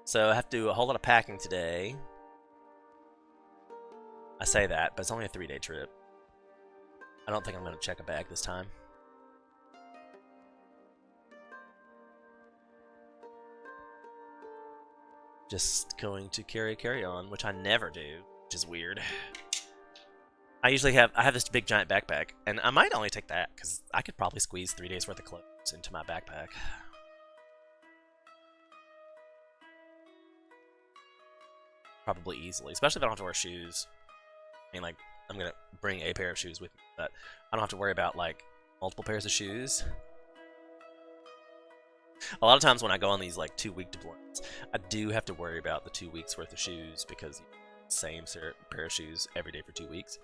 So I have to do a whole lot of packing today. I say that, but it's only a 3-day trip. I don't think I'm going to check a bag this time. Just going to carry on, which I never do, which is weird. I have this big giant backpack, and I might only take that because I could probably squeeze 3 days worth of clothes into my backpack. Probably easily, especially if I don't have to wear shoes. I mean, like, I'm gonna bring a pair of shoes with me, but I don't have to worry about like multiple pairs of shoes. A lot of times when I go on these like 2-week deployments, I do have to worry about the 2 weeks worth of shoes because same pair of shoes every day for 2 weeks.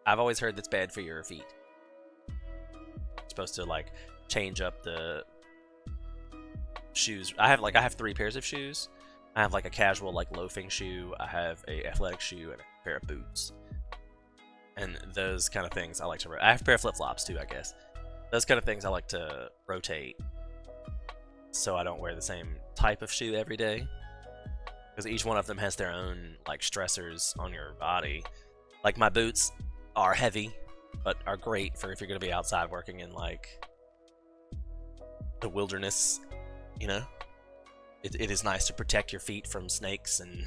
I've always heard that's bad for your feet. You're supposed to like change up the shoes. I have 3 pairs of shoes. I have like a casual like loafing shoe. I have a athletic shoe and a pair of boots. And those kind of things I like to. I have a pair of flip flops too, I guess. Those kind of things I like to rotate, so I don't wear the same type of shoe every day. Because each one of them has their own like stressors on your body. Like my boots are heavy, but are great for if you're going to be outside working in like the wilderness, you know? It is nice to protect your feet from snakes and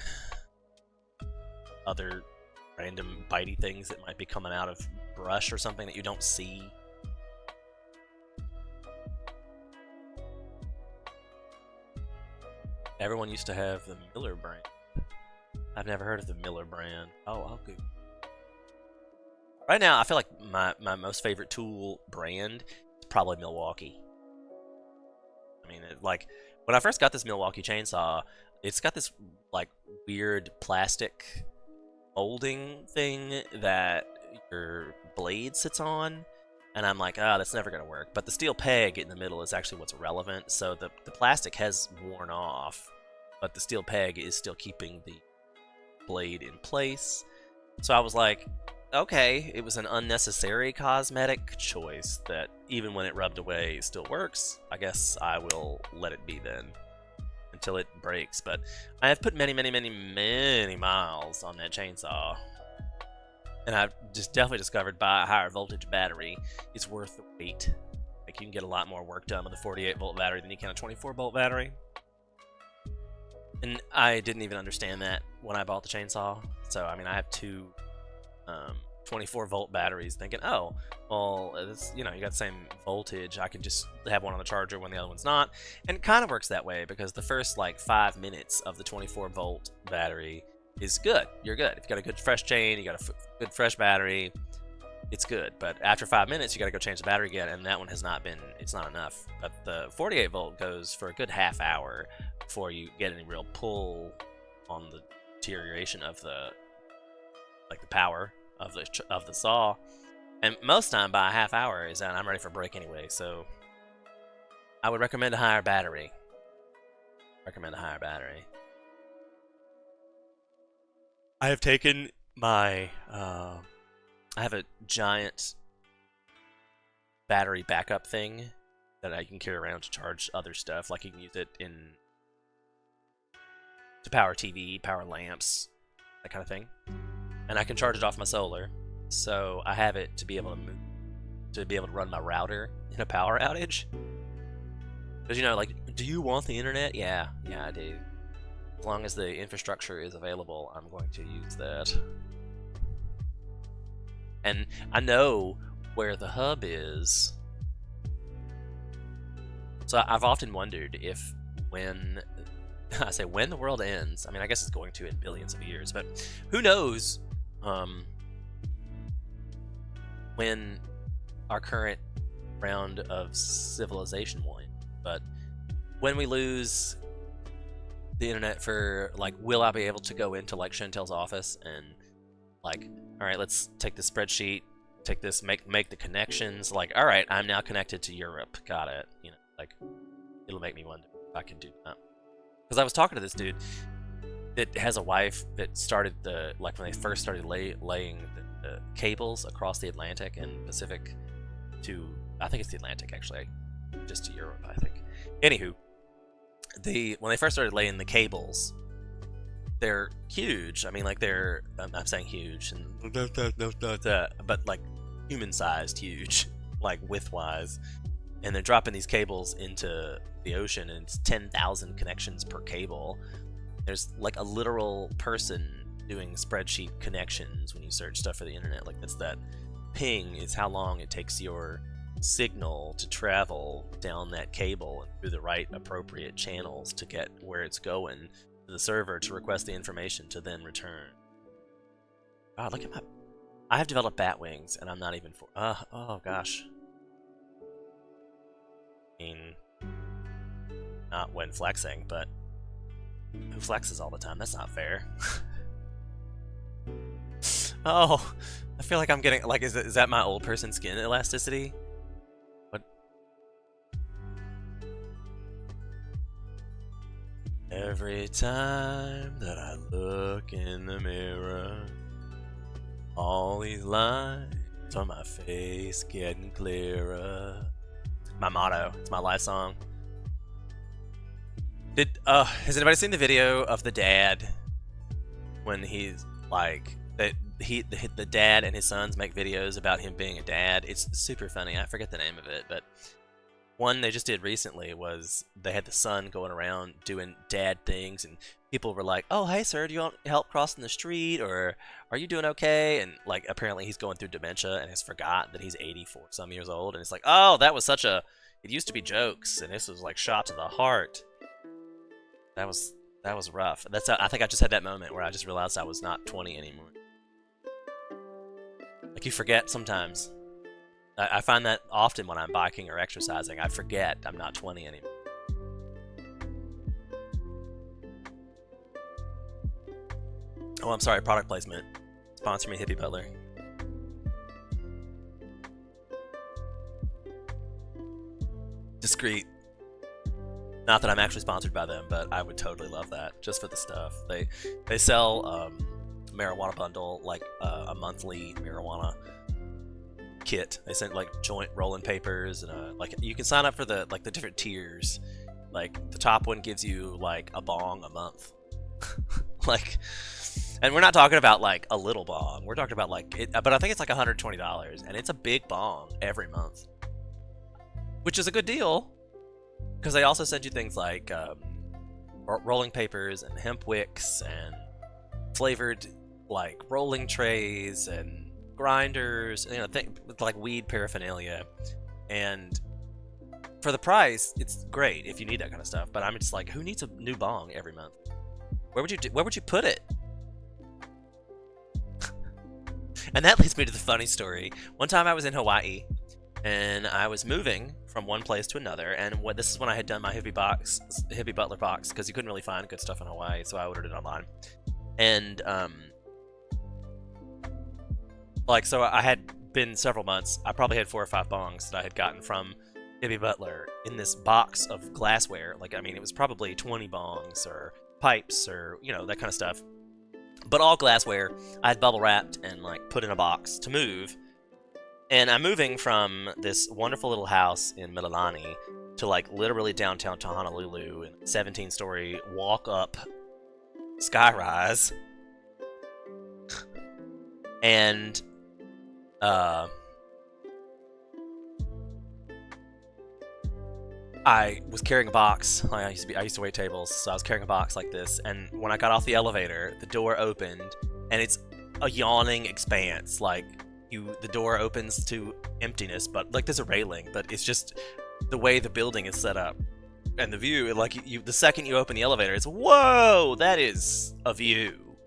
other random bitey things that might be coming out of brush or something that you don't see. Everyone used to have the Miller brand. I've never heard of the Miller brand. Oh, I'll Google. Right now, I feel like my most favorite tool brand is probably Milwaukee. I mean, like, when I first got this Milwaukee chainsaw, it's got this, like, weird plastic molding thing that your blade sits on, and I'm like, oh, that's never going to work. But the steel peg in the middle is actually what's relevant, so the plastic has worn off, but the steel peg is still keeping the blade in place. So I was like, okay, it was an unnecessary cosmetic choice that even when it rubbed away still works. I guess I will let it be then until it breaks. But I have put many miles on that chainsaw, and I've just definitely discovered by a higher voltage battery it's worth the wait. Like, you can get a lot more work done with a 48-volt battery than you can a 24-volt battery. And I didn't even understand that when I bought the chainsaw. So I mean, I have 2 24-volt batteries, thinking, oh, well, it's, you know, you got the same voltage, I can just have one on the charger when the other one's not. And it kind of works that way, because the first like 5 minutes of the 24-volt battery is good. You're good. If you got a good fresh chain, you got a good fresh battery, it's good. But after 5 minutes, you got to go change the battery again, and that one has not been, it's not enough. But the 48-volt goes for a good half hour before you get any real pull on the deterioration of the, like, the power of the saw. And most time by a half hour is done, I'm ready for a break anyway. So I would recommend a higher battery. I have taken my I have a giant battery backup thing that I can carry around to charge other stuff. Like, you can use it to power TV, power lamps, that kind of thing. And I can charge it off my solar, so I have it to be able to run my router in a power outage. Because, you know, like, do you want the internet? Yeah, I do. As long as the infrastructure is available, I'm going to use that. And I know where the hub is. So I've often wondered if when the world ends, I mean, I guess it's going to in billions of years, but who knows when our current round of civilization will end. But when we lose the internet for, like, will I be able to go into, like, Chantel's office and, like, all right, let's take this spreadsheet, take this, make the connections, like, all right, I'm now connected to Europe, got it, you know, like, it'll make me wonder if I can do that. Because I was talking to this dude that has a wife that started when they first started laying the cables across the Atlantic and Pacific to, I think it's the Atlantic actually, just to Europe, I think. Anywho, when they first started laying the cables, they're huge. I mean, like I'm saying huge, and but like human-sized huge, like width-wise. And they're dropping these cables into the ocean, and it's 10,000 connections per cable. There's like a literal person doing spreadsheet connections when you search stuff for the internet. Like that's that ping is how long it takes your signal to travel down that cable and through the right appropriate channels to get where it's going to the server to request the information to then return. God, look at my... I have developed bat wings, and I'm not even for... oh gosh. I mean, not when flexing, but who flexes all the time? That's not fair. Oh, I feel like I'm getting... Like, is that my old person skin elasticity? What? Every time that I look in the mirror, all these lines on my face getting clearer. My motto. It's my life song. Has anybody seen the video of the dad when he's like the dad and his sons make videos about him being a dad? It's super funny. I forget the name of it, but one they just did recently was they had the son going around doing dad things, and people were like, "Oh, hey sir, do you want help crossing the street, or are you doing okay?" And like apparently he's going through dementia and has forgot that he's 84 some years old, and it's like, "Oh, that was such a... It used to be jokes, and this was like shot to the heart." That was rough. I think I just had that moment where I just realized I was not 20 anymore. Like you forget sometimes. I find that often when I'm biking or exercising, I forget I'm not 20 anymore. Oh, I'm sorry, product placement. Sponsor me, Hippie Butler. Discreet. Not that I'm actually sponsored by them, but I would totally love that, just for the stuff. They sell marijuana bundle, like a monthly marijuana kit. They sent like joint rolling papers, and like you can sign up for the different tiers. Like the top one gives you like a bong a month. Like, and we're not talking about like a little bong. We're talking about like it, but I think it's like $120, and it's a big bong every month, which is a good deal. Because they also send you things like rolling papers and hemp wicks and flavored like rolling trays and grinders, you know, like weed paraphernalia. And for the price, it's great if you need that kind of stuff. But I'm just like, who needs a new bong every month? Where would you put it? And that leads me to the funny story. One time I was in Hawaii, and I was moving from one place to another, and this is when I had done my Hippie Butler box, because you couldn't really find good stuff in Hawaii, so I ordered it online. And so I had been several months. I probably had 4 or 5 bongs that I had gotten from Hippie Butler in this box of glassware. Like, I mean, it was probably 20 bongs or pipes or, you know, that kind of stuff. But all glassware. I had bubble wrapped and like put in a box to move. And I'm moving from this wonderful little house in Mililani to like literally downtown to Honolulu, in a 17-story walk-up skyrise. And I was carrying a box. I used to wait tables, so I was carrying a box like this. And when I got off the elevator, the door opened, and it's a yawning expanse. Like, the door opens to emptiness, but like there's a railing, but it's just the way the building is set up and the view. Like the second you open the elevator, it's whoa, that is a view.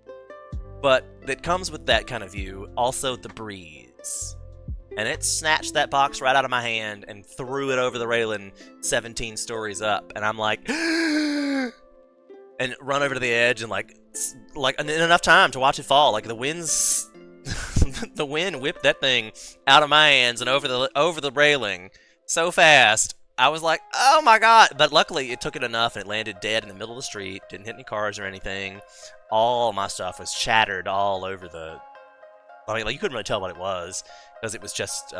But that comes with that kind of view also the breeze, and it snatched that box right out of my hand and threw it over the railing 17 stories up, and I'm like and run over to the edge and like in enough time to watch it fall. Like the wind's the wind whipped that thing out of my hands and over the railing so fast. I was like, oh my god. But luckily it took it enough, and it landed dead in the middle of the street. Didn't hit any cars or anything. All my stuff was shattered all over I mean, like, you couldn't really tell what it was because it was just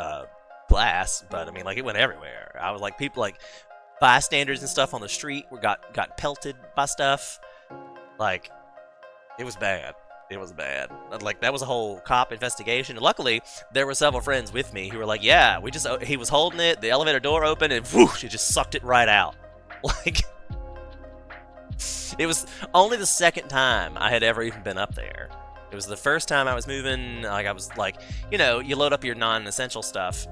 glass, but I mean, like, it went everywhere. I was like, people, like, bystanders and stuff on the street got pelted by stuff. Like, it was bad. It was bad. Like, that was a whole cop investigation. And luckily, there were several friends with me who were like, yeah, he was holding it, the elevator door opened, and whoosh, it just sucked it right out. Like, it was only the second time I had ever even been up there. It was the first time I was moving, like, I was like, you know, you load up your non-essential stuff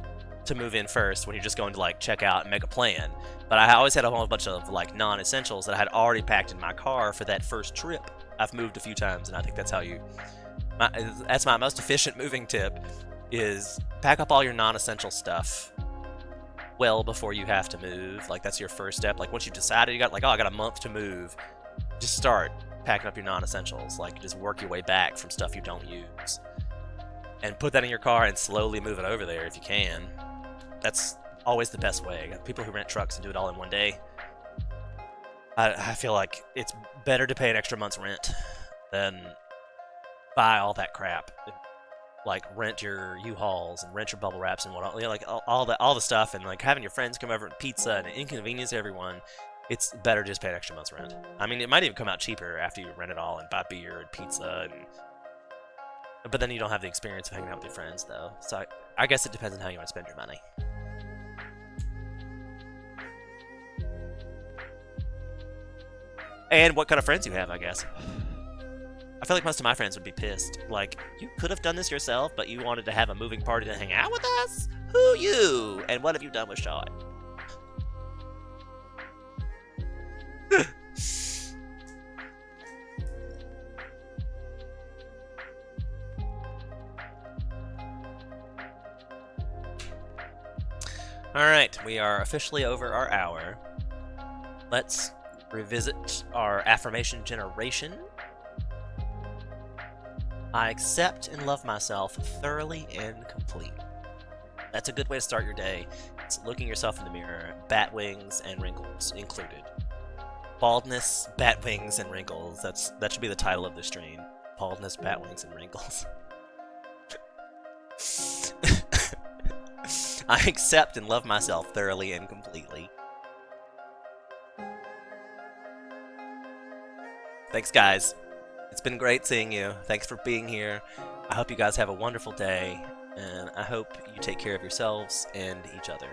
to move in first when you're just going to, like, check out and make a plan. But I always had a whole bunch of, like, non-essentials that I had already packed in my car for that first trip. I've moved a few times, and I think that's how that's my most efficient moving tip, is pack up all your non-essential stuff well before you have to move. Like, that's your first step. Like, once you've decided you got, like, oh, I got a month to move, just start packing up your non-essentials. Like, just work your way back from stuff you don't use. And put that in your car and slowly move it over there if you can. That's always the best way. People who rent trucks and do it all in one day, I feel like it's better to pay an extra month's rent than buy all that crap. Like, rent your U-Hauls and rent your bubble wraps and whatnot. You know, like, all the stuff, and like having your friends come over and pizza and inconvenience everyone. It's better to just pay an extra month's rent. I mean, it might even come out cheaper after you rent it all and buy beer and pizza, but then you don't have the experience of hanging out with your friends, though. So I guess it depends on how you want to spend your money. And what kind of friends you have, I guess. I feel like most of my friends would be pissed. Like, you could have done this yourself, but you wanted to have a moving party to hang out with us? Who you? And what have you done with Sean? Alright, we are officially over our hour. Let's revisit our affirmation generation. I accept and love myself thoroughly and completely. That's a good way to start your day. It's looking yourself in the mirror, bat wings and wrinkles included. Baldness, bat wings, and wrinkles. That should be the title of the stream. Baldness, bat wings, and wrinkles. I accept and love myself thoroughly and completely. Thanks, guys. It's been great seeing you. Thanks for being here. I hope you guys have a wonderful day, and I hope you take care of yourselves and each other.